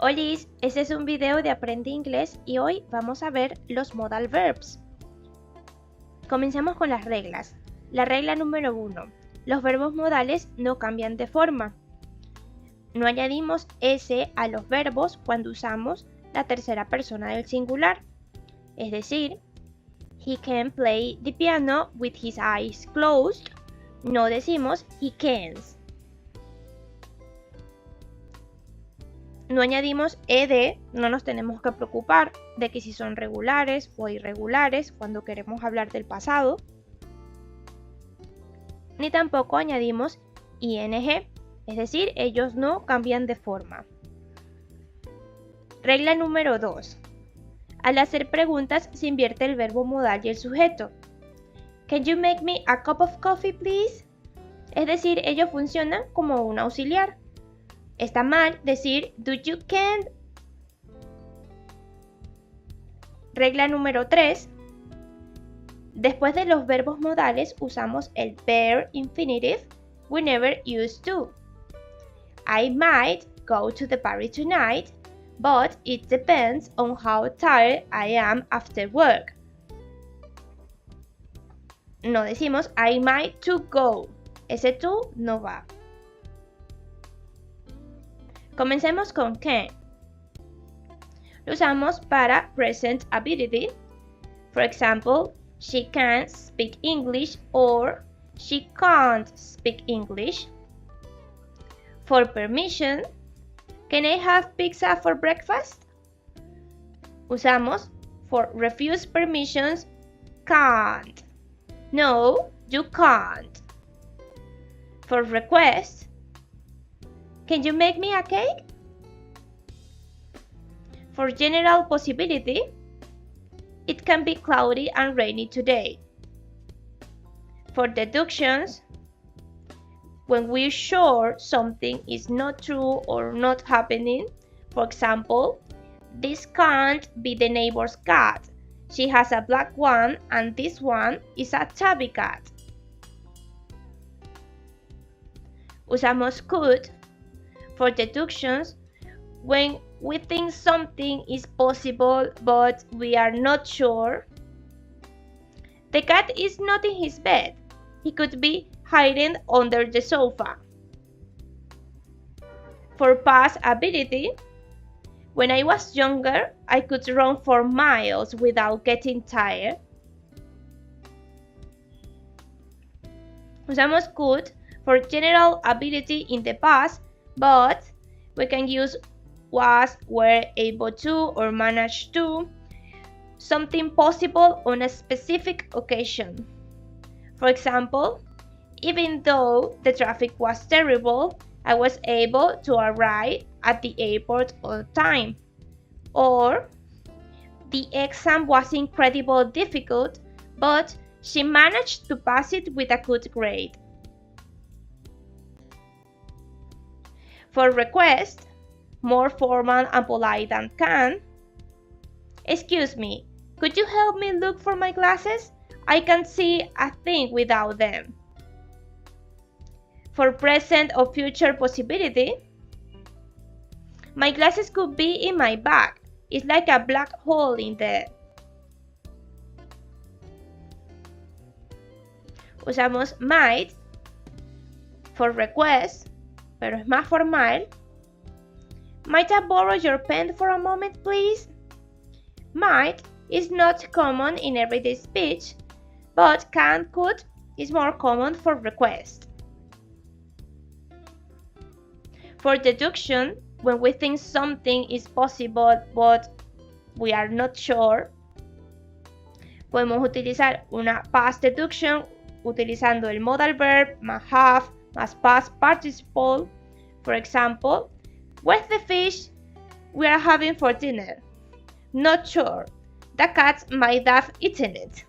Olis, este es un video de Aprende Inglés y hoy vamos a ver los modal verbs. Comencemos con las reglas. La regla número 1. Los verbos modales no cambian de forma. No añadimos s a los verbos cuando usamos la tercera persona del singular. Es decir, he can play the piano with his eyes closed. No decimos he cans. No añadimos ed, no nos tenemos que preocupar de que si son regulares o irregulares cuando queremos hablar del pasado. Ni tampoco añadimos ing, es decir, ellos no cambian de forma. Regla número 2. Al hacer preguntas se invierte el verbo modal y el sujeto. Can you make me a cup of coffee, please? Es decir, ellos funcionan como un auxiliar. Está mal decir do you can. Regla número 3. Después de los verbos modales usamos el bare infinitive we never use to. I might go to the party tonight, but it depends on how tired I am after work. No decimos I might to go. Ese to no va. Comencemos con can. Lo usamos para present ability. For example, she can speak English or she can't speak English. For permission, can I have pizza for breakfast? Usamos for refuse permissions, can't. No, you can't. For request, can you make me a cake? For general possibility, it can be cloudy and rainy today. For deductions, when we're sure something is not true or not happening, for example, this can't be the neighbor's cat. She has a black one and this one is a tabby cat. Usamos could for deductions when we think something is possible but we are not sure. The cat is not in his bed. He could be hiding under the sofa. For past ability, when I was younger, I could run for miles without getting tired. Usamos could for general ability in the past, but we can use was, were able to, or managed to, something possible on a specific occasion. For example, even though the traffic was terrible, I was able to arrive at the airport on time. Or, the exam was incredibly difficult, but she managed to pass it with a good grade. For request, more formal and polite than can. Excuse me, could you help me look for my glasses? I can't see a thing without them. For present or future possibility, my glasses could be in my bag. It's like a black hole in there. Usamos might for request, pero es más formal. Might I borrow your pen for a moment, please? Might is not common in everyday speech, but can, could is more common for request. For deduction, when we think something is possible but we are not sure, podemos utilizar una past deduction utilizando el modal verb más have más past participle. For example, where's the fish we are having for dinner? Not sure. The cats might have eaten it.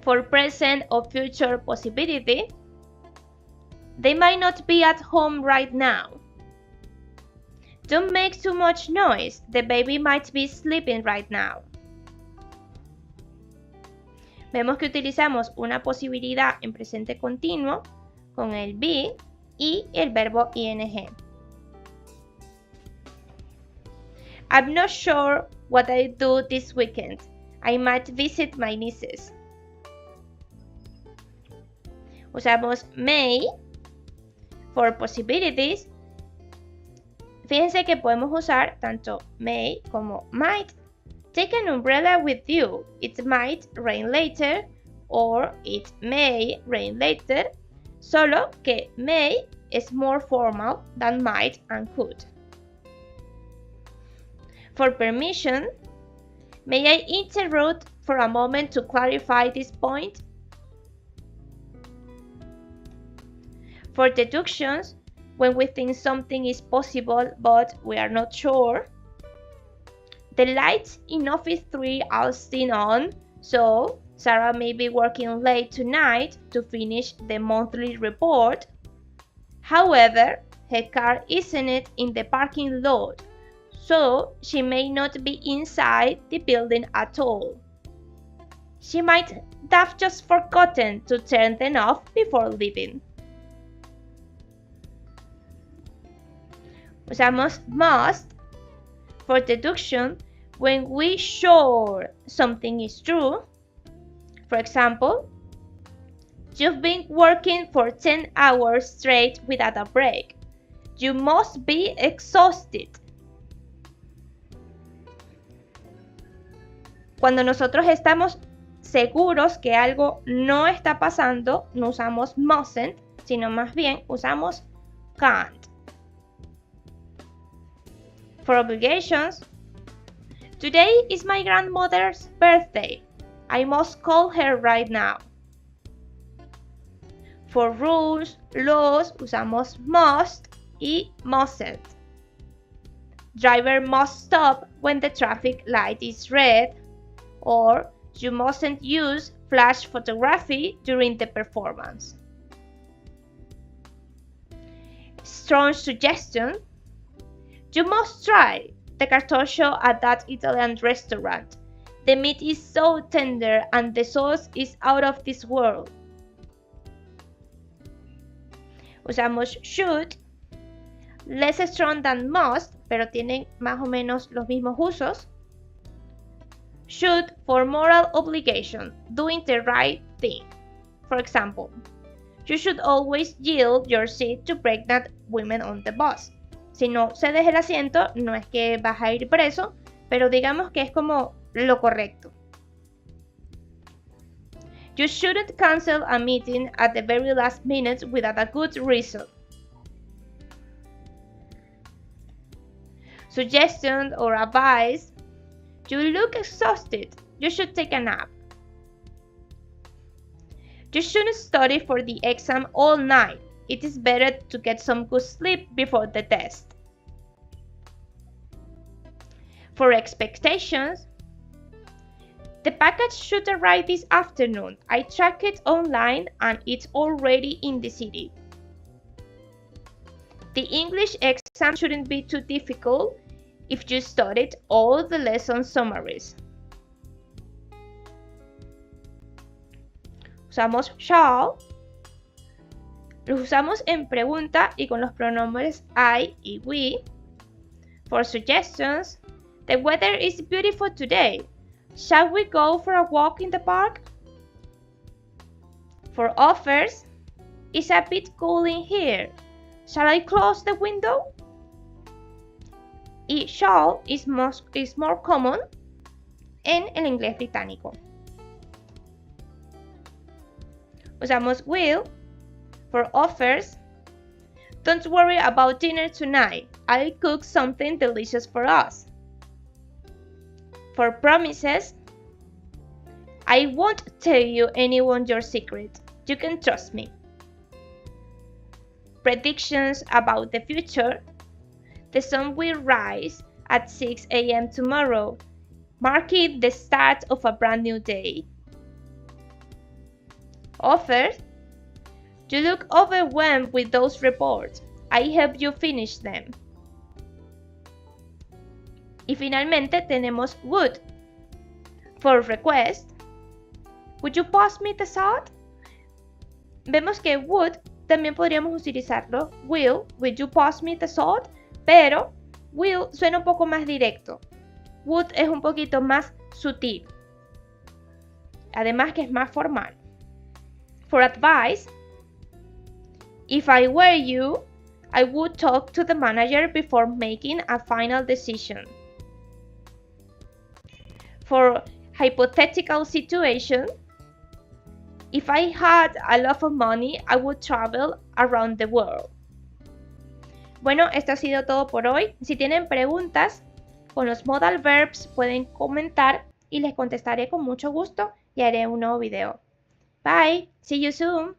For present or future possibility, they might not be at home right now. Don't make too much noise. The baby might be sleeping right now. Vemos que utilizamos una posibilidad en presente continuo con el be y el verbo ing. I'm not sure what I do this weekend. I might visit my nieces. Usamos may for possibilities. Fíjense que podemos usar tanto may como might. Take an umbrella with you. It might rain later or it may rain later. Solo que may is more formal than might and could. For permission, may I interrupt for a moment to clarify this point? For deductions, when we think something is possible but we are not sure. The lights in Office 3 are still on, so Sarah may be working late tonight to finish the monthly report. However, her car isn't in the parking lot, so she may not be inside the building at all. She might have just forgotten to turn them off before leaving. Usamos must for deduction when we sure something is true. For example, you've been working for 10 hours straight without a break. You must be exhausted. Cuando nosotros estamos seguros que algo no está pasando, no usamos mustn't, sino más bien usamos can't. For obligations, today is my grandmother's birthday. I must call her right now. For rules, laws, usamos must y mustn't. Driver must stop when the traffic light is red, or you mustn't use flash photography during the performance. Strong suggestion. You must try the cartoccio at that Italian restaurant. The meat is so tender and the sauce is out of this world. Usamos should, less strong than must, pero tienen más o menos los mismos usos. Should for moral obligation, doing the right thing. For example, you should always yield your seat to pregnant women on the bus. Si no cedes el asiento, no es que vas a ir preso, pero digamos que es como lo correcto. You shouldn't cancel a meeting at the very last minute without a good reason. Suggestion or advice. You look exhausted. You should take a nap. You shouldn't study for the exam all night. It is better to get some good sleep before the test. For expectations, the package should arrive this afternoon. I tracked it online and it's already in the city. The English exam shouldn't be too difficult if you studied all the lesson summaries. Usamos shall. Los usamos en pregunta y con los pronombres I y we. For suggestions, the weather is beautiful today. Shall we go for a walk in the park? For offers, it's a bit cool in here. Shall I close the window? Y shall is more common en el inglés británico. Usamos will. For offers, don't worry about dinner tonight. I'll cook something delicious for us. For promises, I won't tell you anyone your secret. You can trust me. Predictions about the future. The sun will rise at 6 a.m. tomorrow, marking the start of a brand new day. Offers. You look overwhelmed with those reports. I help you finish them. Y finalmente tenemos would. For request, would you pass me the salt? Vemos que would también podríamos utilizarlo. Will you pass me the salt? Pero will suena un poco más directo. Would es un poquito más sutil. Además que es más formal. For advice, if I were you, I would talk to the manager before making a final decision. For hypothetical situation, if I had a lot of money, I would travel around the world. Bueno, esto ha sido todo por hoy. Si tienen preguntas con los modal verbs, pueden comentar y les contestaré con mucho gusto y haré un nuevo video. Bye, see you soon.